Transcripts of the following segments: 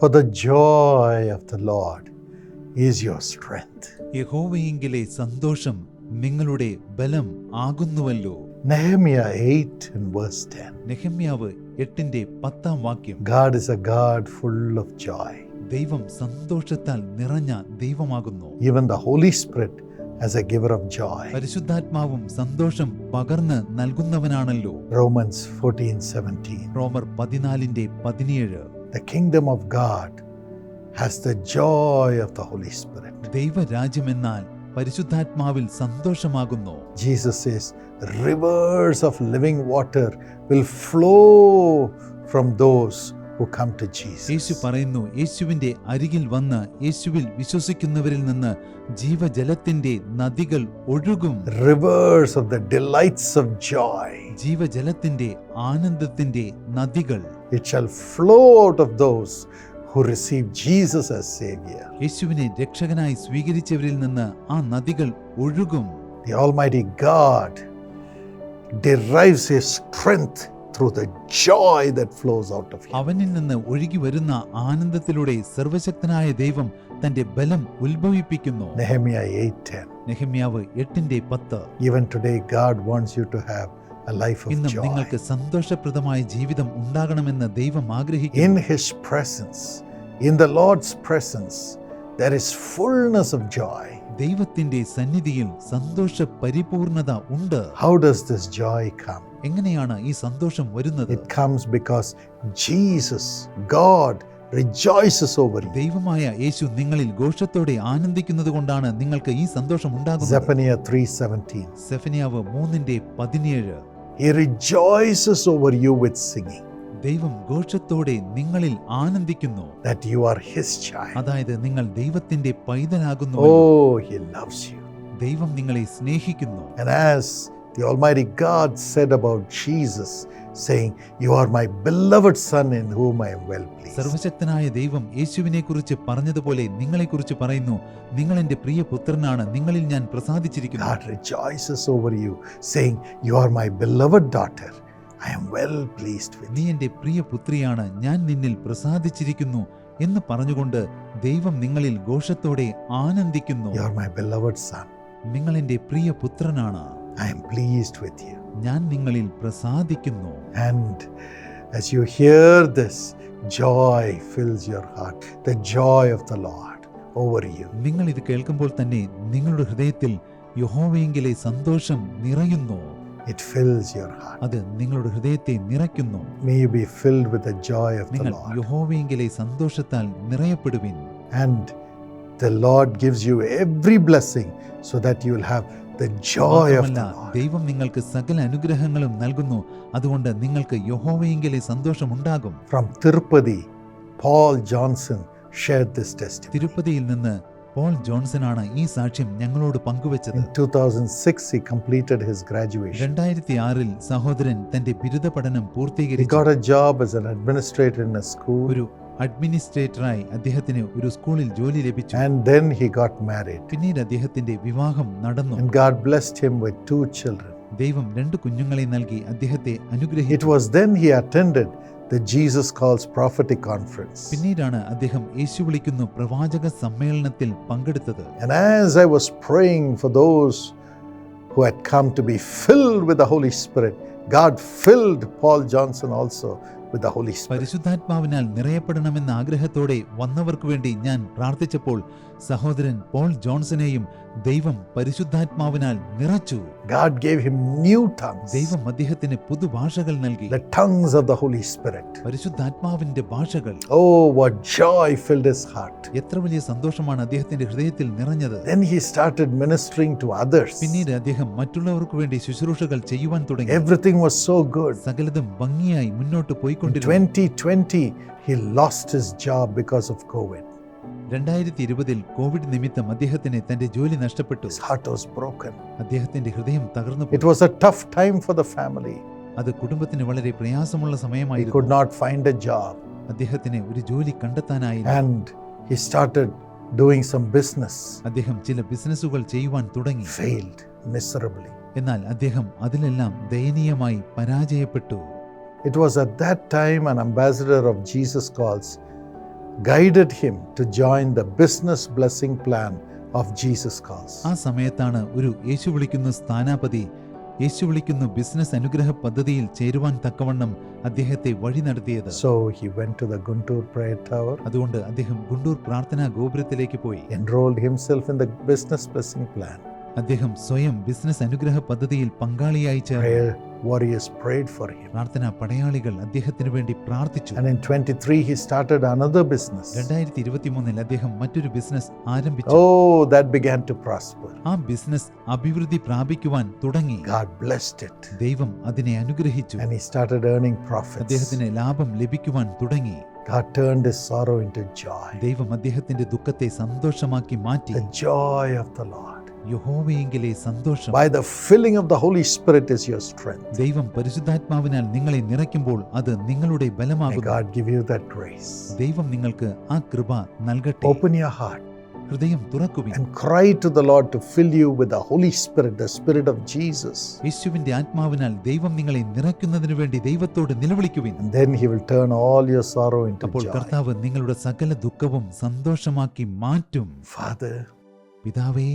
For the joy of the Lord is your strength. യഹോവയെങ്കിലെ സന്തോഷം നിങ്ങളുടെ ബലം ആകുന്നുവല്ലോ. Nehemiah 8 and verse 10. നെഹമ്യാവ് 8:10 God is a God full of joy. ദൈവം സന്തോഷത്താൽ നിറഞ്ഞ ദൈവമാകുന്നു. Even the Holy Spirit as a giver of joy. പരിശുദ്ധാത്മാവും സന്തോഷം പകർന്ന് നൽകുന്നവനാണല്ലോ. Romans 14:17. റോമർ 14:17. The kingdom of God has the joy of the Holy Spirit. ദൈവരാജ്യമെന്നാൽ പരിശുദ്ധാത്മാവിൽ സന്തോഷമാകുന്നു. Jesus says, rivers of living water will flow from those who come to Jesus. യേശു പറയുന്നു, യേശുവിന്റെ അരികിൽ വന്ന് യേശുവിൽ വിശ്വസിക്കുന്നവരിൽ നിന്ന് ജീവജലത്തിന്റെ നദികൾ ഒഴുകും. Rivers of the delights of joy. ജീവജലത്തിന്റെ ആനന്ദത്തിന്റെ നദികൾ. It shall flow out of those who receive Jesus as Savior. യേശുവിനെ രക്ഷകനായി സ്വീകരിച്ചവരിൽ നിന്ന് ആ നദികൾ ഒഴുകും. The Almighty God derives His strength through the joy that flows out of Him. അവനിൽ നിന്ന് ഒഴുകി വരുന്ന ആനന്ദത്തിലൂടെ സർവശക്തനായ ദൈവം തന്റെ ബലം ഉത്ഭവിപ്പിക്കുന്നു. Nehemiah 8:10. നെഹമ്യാവ് 8:10. Even today God wants you to have a life of ഇന്നും joy. നിങ്ങൾക്ക് സന്തോഷപ്രദമായ ജീവിതം ഉണ്ടാകണമെന്ന് ദൈവം ആഗ്രഹിക്കുന്നു. In His presence, in the Lord's presence, there is fullness of joy. ദൈവത്തിന്റെ സന്നിധിയിൽ സന്തോഷ പരിപൂർണത ഉണ്ട്. How does this joy come? എങ്ങനെയാണ് ഈ സന്തോഷം വരുന്നത്? It comes because Jesus, God, rejoices over you. ദൈവമായ യേശു നിങ്ങളിൽ ഘോഷത്തോടെ ആനന്ദിക്കുന്നത് കൊണ്ടാണ് നിങ്ങൾക്ക് ഈ സന്തോഷം ഉണ്ടാകുന്നത്. Zephaniah 3:17. സെഫന്യാവ് 3:17. He rejoices over you with singing. ദൈവം ഘോഷത്തോടെ നിങ്ങളിൽ ആനന്ദിക്കുന്നു. That you are His child. അതായത് നിങ്ങൾ ദൈവത്തിന്റെ പൈതലാകുന്നു. Oh, He loves you. ദൈവം നിങ്ങളെ സ്നേഹിക്കുന്നു. And as the Almighty God said about Jesus, saying, "You are my beloved Son in whom I am well pleased." സർവശക്തനായ ദൈവം യേശുവിനെ കുറിച്ച് പറഞ്ഞതുപോലെ നിങ്ങളെ കുറിച്ച് പറയുന്നു, നിങ്ങൾ എന്റെ പ്രിയ പുത്രനാണ്, നിങ്ങളിൽ ഞാൻ പ്രസാദിച്ചിരിക്കുന്നു. God rejoices over you, saying, "You are my beloved daughter. I am well pleased with you." നീ എന്റെ പ്രിയ പുത്രിയാണ്, ഞാൻ നിന്നിൽ പ്രസാദിച്ചിരിക്കുന്നു എന്ന് പറഞ്ഞുകൊണ്ട് ദൈവം നിങ്ങളിൽ ഘോഷത്തോടെ ആനന്ദിക്കുന്നു. You are my beloved son. നിങ്ങൾ എന്റെ പ്രിയ പുത്രനാണ്, I am pleased with you. ഞാൻ നിങ്ങളിൽ പ്രസാദിക്കുന്നു. And as you hear this, joy fills your heart. The joy of the Lord over you. നിങ്ങൾ ഇത് കേൾക്കുമ്പോൾ തന്നെ നിങ്ങളുടെ ഹൃദയത്തിൽ യഹോവയെങ്കിലെ സന്തോഷം നിറയുന്നു. It fills your heart. അത് നിങ്ങളുടെ ഹൃദയത്തെ നിറയ്ക്കുന്നു. May you be filled with the joy of the നിങ്ങൾ Lord. യഹോവയെങ്കിലെ സന്തോഷത്താൽ നിറയപ്പെടുവിൻ. And the Lord gives you every blessing so that you will have the joy of the Lord. ദൈവം നിങ്ങൾക്ക് സകല അനുഗ്രഹങ്ങളും നൽകുന്നു, അതുകൊണ്ട് നിങ്ങൾക്ക് യഹോവയെങ്കിലെ സന്തോഷം ഉണ്ടാകും. From Tirupati, Paul Johnson shared this testimony. തിരുപ്പതിയിൽ നിന്ന് പോൾ ജോൺസനാണ് ഈ സാക്ഷ്യം ഞങ്ങളോട് പങ്കുവച്ചത്. In 2006 he completed his graduation. 2006 സഹോദരൻ തന്റെ ബിരുദ പഠനം He പൂർത്തീകരിച്ചു. got a job as an administrator in a school. ഒരു അഡ്മിനിസ്ട്രേറ്ററായി അദ്ദേഹത്തിന് ഒരു സ്കൂളിൽ ജോലി ലഭിച്ചു. And then he got married. പിന്നീട് അദ്ദേഹത്തിന്റെ വിവാഹം നടന്നു. And God blessed him with 2 children. ദൈവം 2 കുഞ്ഞുങ്ങളെ നൽകി അദ്ദേഹത്തെ It അനുഗ്രഹിച്ചു. was then he attended the Jesus Calls Prophetic Conference. പിന്നീടാണ് അദ്ദേഹം യേശു വിളിക്കുന്നു പ്രവാചക സമ്മേളനത്തിൽ പങ്കെടുത്തത്. And as I was praying for those who had come to be filled with the Holy Spirit, God filled Paul Johnson also with the Holy Spirit. പരിശുദ്ധാത്മാവിനാൽ നിറയപ്പെടണമെന്ന ആഗ്രഹത്തോടെ വന്നവർക്ക് വേണ്ടി ഞാൻ പ്രാർത്ഥിച്ചപ്പോൾ സഹോദരൻ പോൾ ജോൺസനെയും ദൈവം പരിശുദ്ധാത്മാവിനാൽ നിറച്ചു. God gave him new tongues. ദൈവം അദ്ദേഹത്തിന് പുതുഭാഷകൾ നൽകി. The tongues of the Holy Spirit. പരിശുദ്ധാത്മാവിന്റെ ഭാഷകൾ. Oh, what joy filled his heart. എത്ര വലിയ സന്തോഷമാണ് അദ്ദേഹത്തിന്റെ ഹൃദയത്തിൽ നിറഞ്ഞത്. Then he started ministering to others. പിന്നീട് അദ്ദേഹം മറ്റുള്ളവർക്ക് വേണ്ടി ശുശ്രൂഷകൾ ചെയ്യുവാൻ തുടങ്ങി. Everything was so good. സകലതും ഭംഗിയായി മുന്നോട്ട് In പോയിക്കൊണ്ടിരുന്നു. 2020 he lost his job because of COVID. 2020 Covid നിമിത്തം അദ്ദേഹത്തിന് തന്റെ ജോലി നഷ്ടപ്പെട്ടു. His heart was broken. അദ്ദേഹത്തിന്റെ ഹൃദയം തകർന്നു. It was a tough time for the family. അത് കുടുംബത്തിന് വളരെ പ്രയാസമുള്ള He സമയമായിരുന്നു. could not find a job. അദ്ദേഹത്തിന് ഒരു ജോലി കണ്ടെത്താനായില്ല. And he started doing some business. അദ്ദേഹം ചില ബിസിനസ്സുകൾ ചെയ്യുവാൻ തുടങ്ങി. Failed miserably. എന്നാൽ അദ്ദേഹം അതിലെല്ലാം ദയനീയമായി പരാജയപ്പെട്ടു. It was at that time an ambassador of Jesus Calls guided him to join the business blessing plan of Jesus Calls. ആ സമയത്താണ് ഒരു യേശു വിളിക്കുന്നു സ്ഥാനാപതി യേശു വിളിക്കുന്നു ബിസിനസ് അനുഗ്രഹ പദ്ധതിയിൽ ചേരുവാൻ തക്കവണ്ണം അദ്ദേഹത്തെ വഴി നടത്തിയത്. So he went to the Guntur prayer tower, അതുകൊണ്ട് അദ്ദേഹം ഗുണ്ടൂർ പ്രാർത്ഥനാ ഗോപുരത്തിലേക്ക് പോയി. enrolled himself in the business blessing plan. അദ്ദേഹം സ്വയം ബിസിനസ് അനുഗ്രഹ പദ്ധതിയിൽ പങ്കാളിയായി ചേർന്നു. Prayer warriors prayed for him. പ്രാർത്ഥനാ പടയാളികൾ അദ്ദേഹത്തിന് വേണ്ടി പ്രാർത്ഥിച്ചു. And in 23 he started another business. 2023 അദ്ദേഹം മറ്റൊരു ബിസിനസ് ആരംഭിച്ചു. Oh, that began to prosper. ആ ബിസിനസ് അഭിവൃദ്ധി പ്രാപിക്കുവാൻ തുടങ്ങി. God blessed it. ദൈവം അതിനെ അനുഗ്രഹിച്ചു. And he started earning profits. അദ്ദേഹത്തിന് ലാഭം ലഭിക്കുവാൻ തുടങ്ങി. God turned his sorrow into joy. ദൈവം അദ്ദേഹത്തിന്റെ ദുഃഖത്തെ സന്തോഷമാക്കി മാറ്റി. The joy of the Lord. യഹോവയെങ്കിലെ സന്തോഷം. By the filling of the Holy Spirit is your strength. ദൈവം പരിശുദ്ധാത്മാവിനാൽ നിങ്ങളെ നിറയ്ക്കുമ്പോൾ അത് നിങ്ങളുടെ May ബലമാകുന്നു. God give you that grace. ദൈവം നിങ്ങൾക്ക് ആ കൃപ നൽകട്ടെ. Open your heart ഹൃദയം തുറക്കുവിൻ. and cry to the Lord to fill you with the Holy Spirit, the Spirit of Jesus. യേശുവിന്റെ ആത്മാവിനാൽ ദൈവം നിങ്ങളെ നിറയ്ക്കുന്നതിനു വേണ്ടി ദൈവത്തോട് നിലവിളിക്കുവിൻ. And then he will turn all your sorrow into അപ്പോൾ joy. കർത്താവ് നിങ്ങളുടെ സകല ദുഃഖവും സന്തോഷമാക്കി മാറ്റും. Father, പിതാവേ,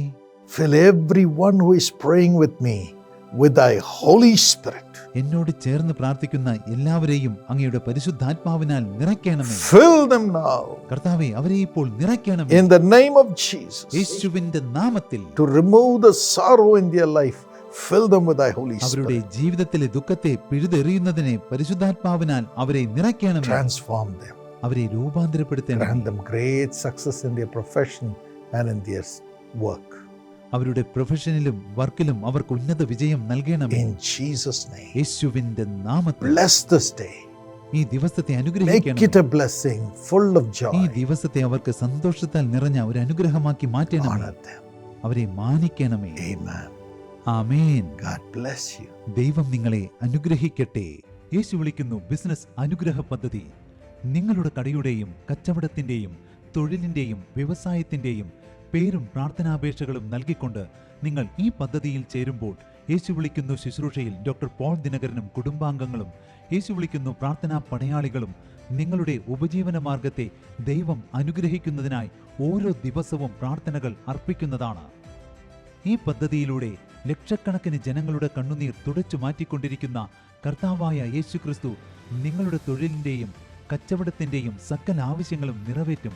fill everyone who is praying with me with thy Holy Spirit. എന്നോട് ചേർന്ന് പ്രാർത്ഥിക്കുന്ന എല്ലാവരെയും അങ്ങയുടെ പരിശുദ്ധാത്മാവിനാൽ നിറയ്ക്കണമേ. Fill them now കർത്താവേ, അവരെ ഇപ്പോൾ നിറയ്ക്കണമേ. in the name of Jesus. യേശുവിന്റെ നാമത്തിൽ To remove the sorrow in their life, fill them with thy Holy അവരുടെ Spirit. ജീവിതത്തിലെ ദുഃഖത്തെ പിഴുതെറിയുന്നതിനെ പരിശുദ്ധാത്മാവിനാൽ അവരെ നിറയ്ക്കണമേ. Transform them. അവരെ രൂപാന്തരപ്പെടുത്തണമേ. Grant them great success in their profession and in their work. അവരുടെ പ്രൊഫഷനിലും വർക്കിലും അവർക്ക് ഉന്നത വിജയം നൽകണമേ. In Jesus' name. യേശുവിന്റെ നാമത്തിൽ Bless this day. ഈ ദിവസത്തെ Make അനുഗ്രഹിക്കണം. it a blessing full of ഈ joy. ദിവസത്തെ അവർക്ക് സന്തോഷത്താൽ നിറഞ്ഞ ഒരു അനുഗ്രഹമാക്കി മാറ്റണമേ. Honor them. അവരെ മാനിക്കണമേ. Amen. Amen. God bless you. ദൈവം നിങ്ങളെ അനുഗ്രഹിക്കട്ടെ. യേശു വിളിക്കുന്നു ബിസിനസ് അനുഗ്രഹ പദ്ധതി. നിങ്ങളുടെ കടയുടെയും കച്ചവടത്തിന്റെയും തൊഴിലിന്റെയും വ്യവസായത്തിന്റെയും പേരും പ്രാർത്ഥനാപേക്ഷകളും നൽകിക്കൊണ്ട് നിങ്ങൾ ഈ പദ്ധതിയിൽ ചേരുമ്പോൾ യേശു വിളിക്കുന്നു ശുശ്രൂഷയിൽ ഡോക്ടർ പോൾ ദിനകരനും കുടുംബാംഗങ്ങളും യേശു വിളിക്കുന്നു പ്രാർത്ഥനാ പടയാളികളും നിങ്ങളുടെ ഉപജീവന മാർഗത്തെ ദൈവം അനുഗ്രഹിക്കുന്നതിനായി ഓരോ ദിവസവും പ്രാർത്ഥനകൾ അർപ്പിക്കുന്നതാണ്. ഈ പദ്ധതിയിലൂടെ ലക്ഷക്കണക്കിന് ജനങ്ങളുടെ കണ്ണുനീർ തുടച്ചു മാറ്റിക്കൊണ്ടിരിക്കുന്ന കർത്താവായ യേശുക്രിസ്തു നിങ്ങളുടെ തൊഴിലിന്റെയും കച്ചവടത്തിന്റെയും സകല ആവശ്യങ്ങളും നിറവേറ്റും.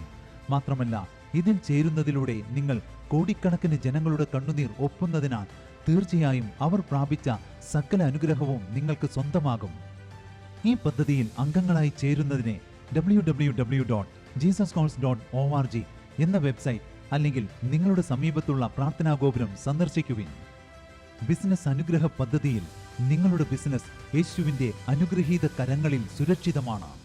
മാത്രമല്ല, ഇതിൽ ചേരുന്നതിലൂടെ നിങ്ങൾ കോടിക്കണക്കിന് ജനങ്ങളുടെ കണ്ണുനീർ ഒപ്പുന്നതിനാൽ തീർച്ചയായും അവർ പ്രാപിച്ച സകല അനുഗ്രഹവും നിങ്ങൾക്ക് സ്വന്തമാകും. ഈ പദ്ധതിയിൽ അംഗങ്ങളായി ചേരുന്നതിന് www.jesuscalls.org എന്ന വെബ്സൈറ്റ് അല്ലെങ്കിൽ നിങ്ങളുടെ സമീപത്തുള്ള പ്രാർത്ഥനാ ഗോപുരം സന്ദർശിക്കുവിൻ. ബിസിനസ് അനുഗ്രഹ പദ്ധതിയിൽ നിങ്ങളുടെ ബിസിനസ് യേശുവിന്റെ അനുഗ്രഹീത കരങ്ങളിൽ സുരക്ഷിതമാണ്.